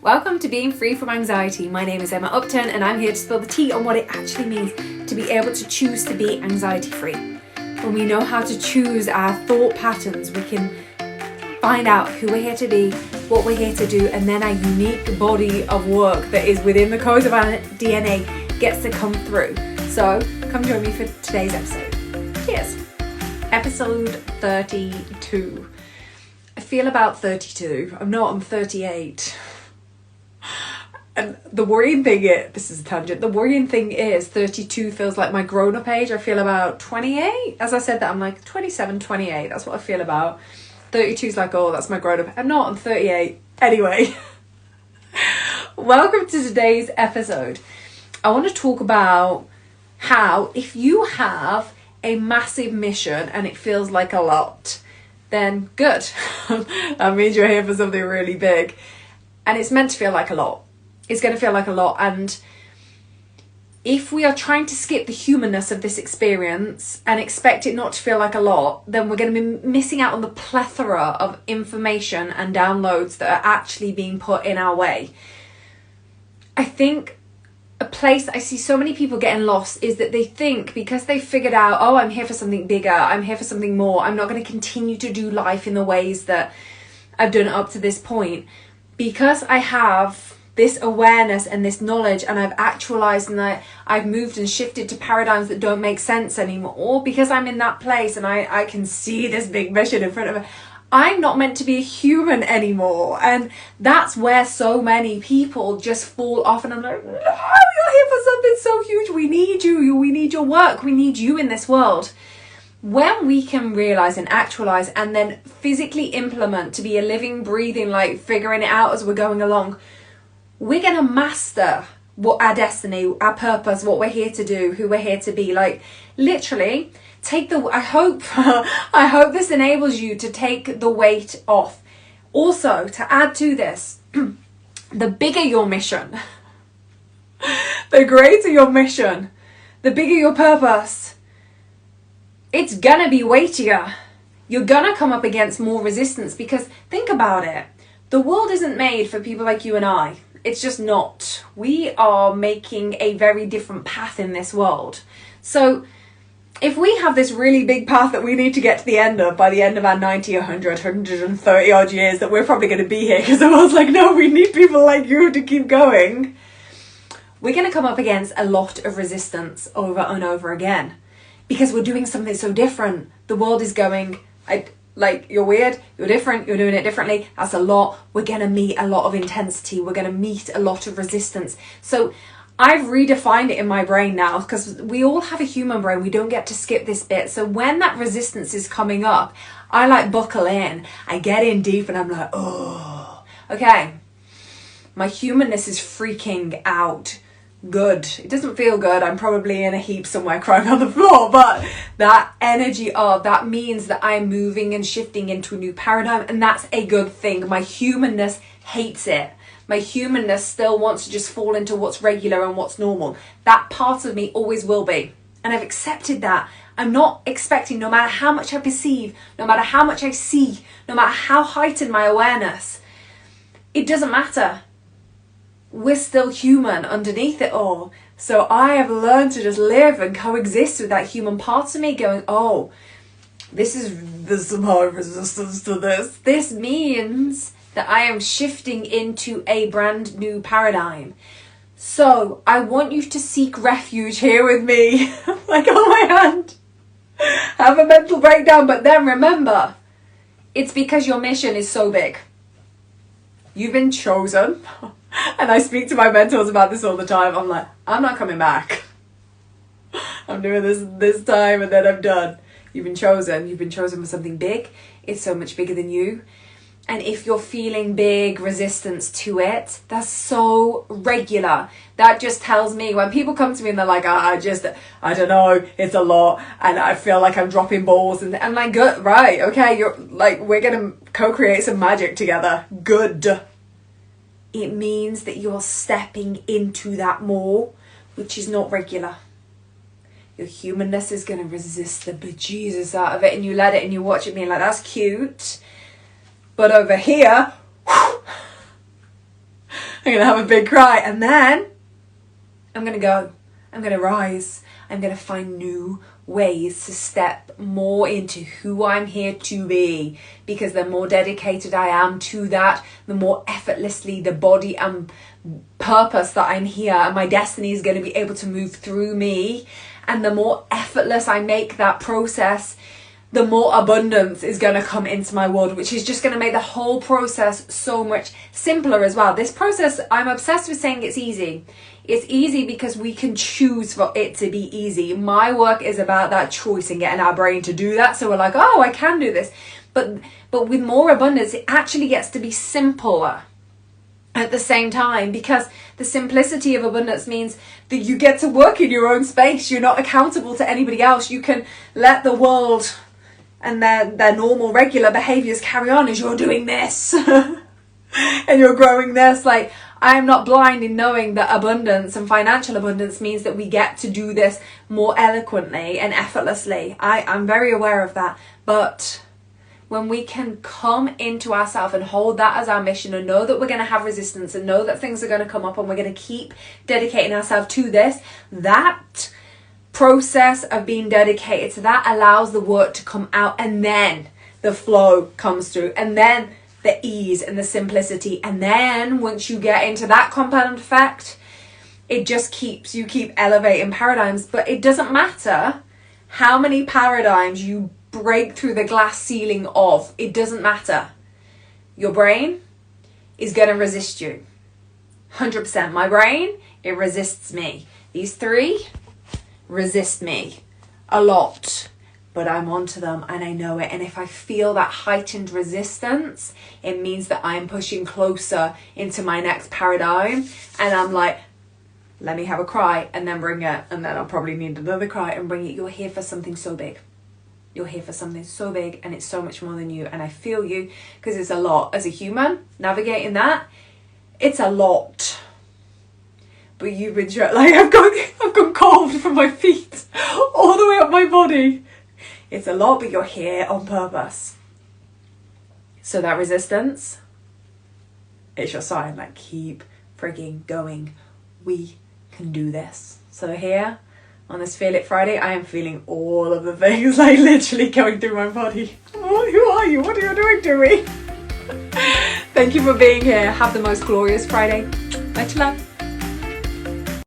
Welcome to Being Free from Anxiety. My name is Emma Upton and I'm here to spill the tea on what it actually means to be able to choose to be anxiety free. When we know how to choose our thought patterns, we can find out who we're here to be, what we're here to do, and then our unique body of work that is within the codes of our DNA gets to come through. So come join me for today's episode. Cheers. Episode 32. I feel about 32. I'm 38. And the worrying thing is, this is a tangent, the worrying thing is 32 feels like my grown-up age. I feel about 28. As I said that, I'm like 27, 28. That's what I feel about. 32 is like, oh, that's my grown-up. I'm 38. Anyway, welcome to today's episode. I want to talk about how if you have a massive mission and it feels like a lot, then good. That means you're here for something really big. And it's meant to feel like a lot. It's going to feel like a lot. And if we are trying to skip the humanness of this experience and expect it not to feel like a lot, then we're going to be missing out on the plethora of information and downloads that are actually being put in our way. I think a place I see so many people getting lost is that they think because they figured out, oh, I'm here for something bigger, I'm here for something more, I'm not going to continue to do life in the ways that I've done up to this point. Because I have this awareness and this knowledge and I've actualized and I've moved and shifted to paradigms that don't make sense anymore, because I'm in that place and I can see this big mission in front of me, I'm not meant to be a human anymore. And that's where so many people just fall off, and I'm like, no, you're here for something so huge. We need you. We need your work. We need you in this world. When we can realize and actualize and then physically implement to be a living, breathing, like figuring it out as we're going along, we're going to master what our destiny, our purpose, what we're here to do, who we're here to be. Like literally I hope this enables you to take the weight off. Also, to add to this, the bigger your mission, the greater your mission, the bigger your purpose, it's gonna be weightier. You're gonna come up against more resistance, because think about it. The world isn't made for people like you and I. It's just not. We are making a very different path in this world. So if we have this really big path that we need to get to the end of by the end of our 90, 100, 130 odd years, that we're probably going to be here because the world's like, no, we need people like you to keep going. We're going to come up against a lot of resistance over and over again. Because we're doing something so different. The world is going, you're weird, you're different, you're doing it differently. That's a lot. We're going to meet a lot of intensity. We're going to meet a lot of resistance. So I've redefined it in my brain now, because we all have a human brain. We don't get to skip this bit. So when that resistance is coming up, I buckle in. I get in deep and I'm like, oh, okay. My humanness is freaking out. Good. It doesn't feel good. I'm probably in a heap somewhere crying on the floor, but that energy of that means that I'm moving and shifting into a new paradigm, and that's a good thing. My humanness hates it. My humanness still wants to just fall into what's regular and what's normal. That part of me always will be, and I've accepted that. I'm not expecting, no matter how much I perceive, no matter how much I see, no matter how heightened my awareness, it doesn't matter. We're still human underneath it all. So I have learned to just live and coexist with that human part of me going, oh, there's some hard resistance to this. This means that I am shifting into a brand new paradigm. So I want you to seek refuge here with me. Like, oh my hand. Have a mental breakdown. But then remember, it's because your mission is so big. You've been chosen. And I speak to my mentors about this all the time. I'm like, I'm not coming back. I'm doing this time and then I'm done. You've been chosen. You've been chosen for something big. It's so much bigger than you. And if you're feeling big resistance to it, that's so regular. That just tells me, when people come to me and they're like, I don't know, it's a lot, and I feel like I'm dropping balls, and I'm like, good, right, okay, you're like, we're gonna co-create some magic together. Good. It means that you're stepping into that more, which is not regular. Your humanness is going to resist the bejesus out of it, and you let it and you watch it being like, that's cute. But over here, I'm gonna have a big cry, and then I'm gonna go. I'm gonna rise. I'm gonna find new ways to step more into who I'm here to be, because the more dedicated I am to that, the more effortlessly the body and purpose that I'm here and my destiny is going to be able to move through me, and the more effortless I make that process, the more abundance is going to come into my world, which is just going to make the whole process so much simpler as well. This process, I'm obsessed with saying it's easy. It's easy because we can choose for it to be easy. My work is about that choice and getting our brain to do that. So we're like, oh, I can do this. But with more abundance, it actually gets to be simpler at the same time, because the simplicity of abundance means that you get to work in your own space. You're not accountable to anybody else. You can let the world and their normal regular behaviors carry on as you're doing this and you're growing this. Like, I'm not blind in knowing that abundance and financial abundance means that we get to do this more eloquently and effortlessly. I'm very aware of that. But when we can come into ourselves and hold that as our mission, and know that we're going to have resistance, and know that things are going to come up, and we're going to keep dedicating ourselves to this, that process of being dedicated to that allows the work to come out, and then the flow comes through, and then the ease and the simplicity. And then once you get into that compound effect, it just keeps elevating paradigms. But it doesn't matter how many paradigms you break through the glass ceiling of. It doesn't matter. Your brain is going to resist you 100%. My brain, it resists me. These three resist me a lot, but I'm onto them and I know it. And if I feel that heightened resistance, it means that I'm pushing closer into my next paradigm, and I'm like, let me have a cry and then bring it, and then I'll probably need another cry and bring it. You're here for something so big. You're here for something so big, and it's so much more than you. And I feel you, because it's a lot. As a human, navigating that, it's a lot. But you've been like, I've gone cold from my feet all the way up my body. It's a lot, but you're here on purpose. So that resistance, it's your sign. Like, keep frigging going. We can do this. So here on this Feel It Friday, I am feeling all of the things, like literally going through my body. Oh, who are you? What are you doing to me? Thank you for being here. Have the most glorious Friday. Much love.